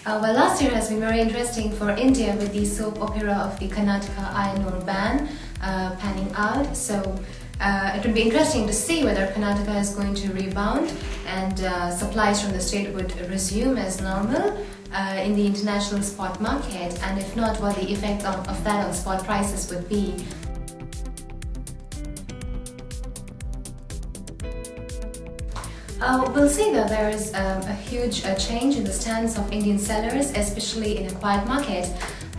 Well, last year has been very interesting for India with the soap opera of the Karnataka iron ore ban panning out. So it would be interesting to see whether Karnataka is going to rebound and supplies from the state would resume as normal in the international spot market, and if not, what the effect of that on spot prices would be. We'll see that there is a huge change in the stance of Indian sellers, especially in a quiet market.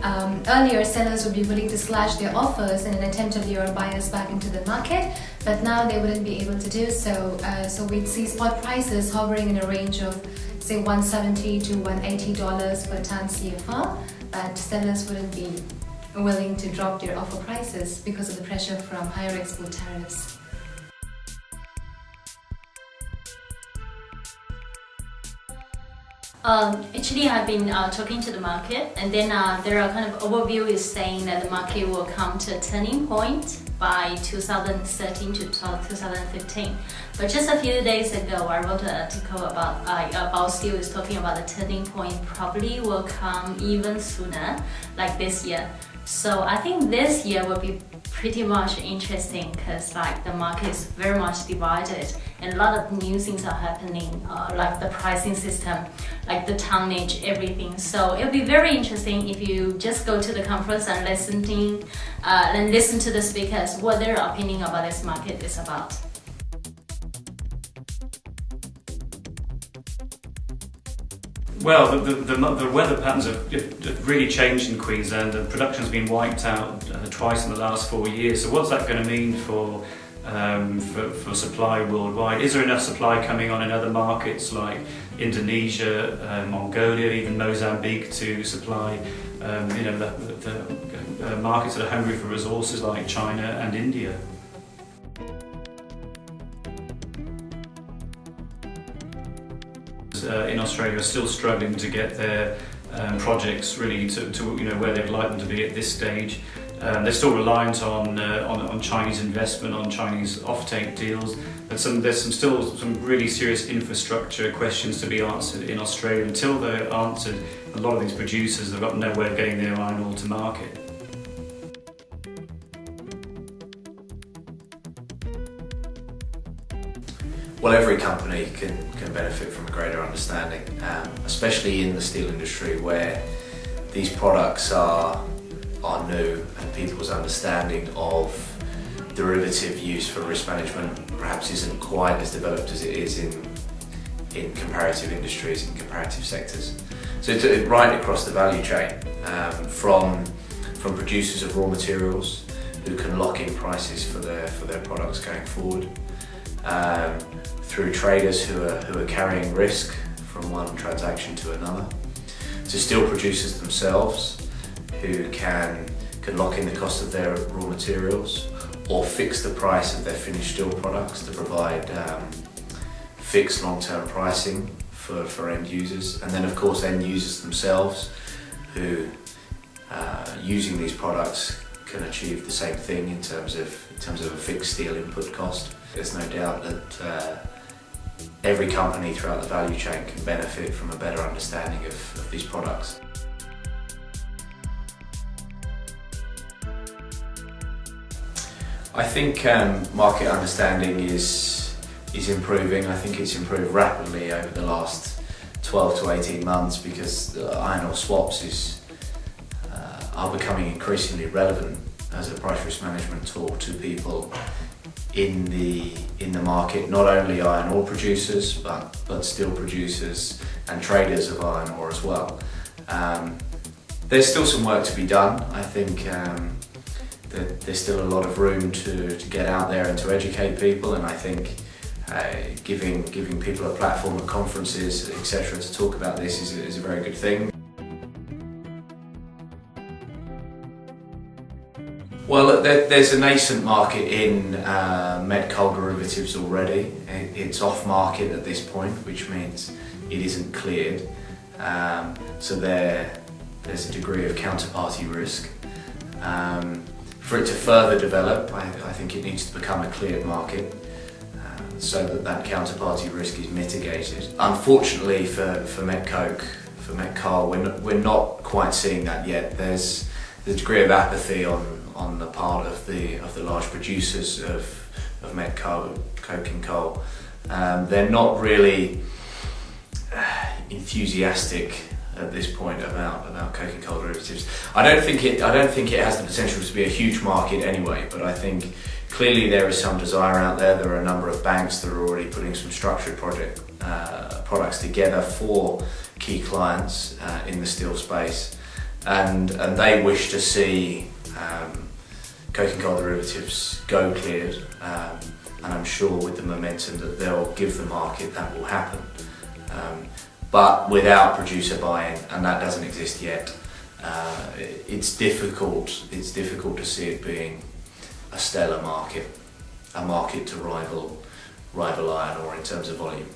Earlier, sellers would be willing to slash their offers in an attempt to lure buyers back into the market, but now they wouldn't be able to do so. So we'd see spot prices hovering in a range of, say, $170 to $180 per ton CFR, but sellers wouldn't be willing to drop their offer prices because of the pressure from higher export tariffs. Actually, I've been talking to the market, and then there are kind of overview is saying that the market will come to a turning point by 2013 to 2015. But just a few days ago, I wrote an article about steel is talking about the turning point probably will come even sooner, like this year. So I think this year will be pretty much interesting because the market is very much divided and a lot of new things are happening, like the pricing system, like the tonnage, everything. So it'll be very interesting if you just go to the conference and listen to the speakers what their opinion about this market is about. Well, the weather patterns have really changed in Queensland. The production's been wiped out twice in the last 4 years. So what's that going to mean for supply worldwide? Is there enough supply coming on in other markets like Indonesia, Mongolia, even Mozambique to supply the markets that are hungry for resources like China and India? In Australia are still struggling to get their projects really to where they'd like them to be at this stage. They're still reliant on Chinese investment, on Chinese offtake deals, but there's still some really serious infrastructure questions to be answered in Australia. Until they're answered, a lot of these producers have got no way of getting their iron ore to market. Well, every company can benefit from a greater understanding, especially in the steel industry where these products are new and people's understanding of derivative use for risk management perhaps isn't quite as developed as it is in comparative industries, in comparative sectors. So it's right across the value chain, from producers of raw materials who can lock in prices for their products going forward, through traders who are carrying risk from one transaction to another, to steel producers themselves who can lock in the cost of their raw materials or fix the price of their finished steel products to provide fixed long-term pricing for end users, and then of course end users themselves who using these products can achieve the same thing in terms of a fixed steel input cost. There's no doubt that every company throughout the value chain can benefit from a better understanding of these products. I think market understanding is improving. I think it's improved rapidly over the last 12 to 18 months because iron ore swaps are becoming increasingly relevant as a price risk management tool to people in the market, not only iron ore producers but steel producers and traders of iron ore as well. There's still some work to be done. I think that there's still a lot of room to get out there and to educate people, and I think giving people a platform at conferences, etc., to talk about this is a very good thing. Well, there's a nascent market in met coal derivatives already. It's off market at this point, which means it isn't cleared. So there's a degree of counterparty risk. For it to further develop, I think it needs to become a cleared market so that counterparty risk is mitigated. Unfortunately for met coke, met coal. We're not quite seeing that yet. There's the degree of apathy on the part of the large producers of met coal, coking coal. They're not really enthusiastic at this point about coking coal derivatives. I don't think it has the potential to be a huge market anyway, but I think clearly there is some desire out there. There are a number of banks that are already putting some structured products together for key clients in the steel space, and they wish to see coking coal derivatives go cleared, and I'm sure with the momentum that they'll give the market, that will happen. But without producer buy-in, and that doesn't exist yet, it's difficult to see it being a stellar market, a market to rival iron ore in terms of volume.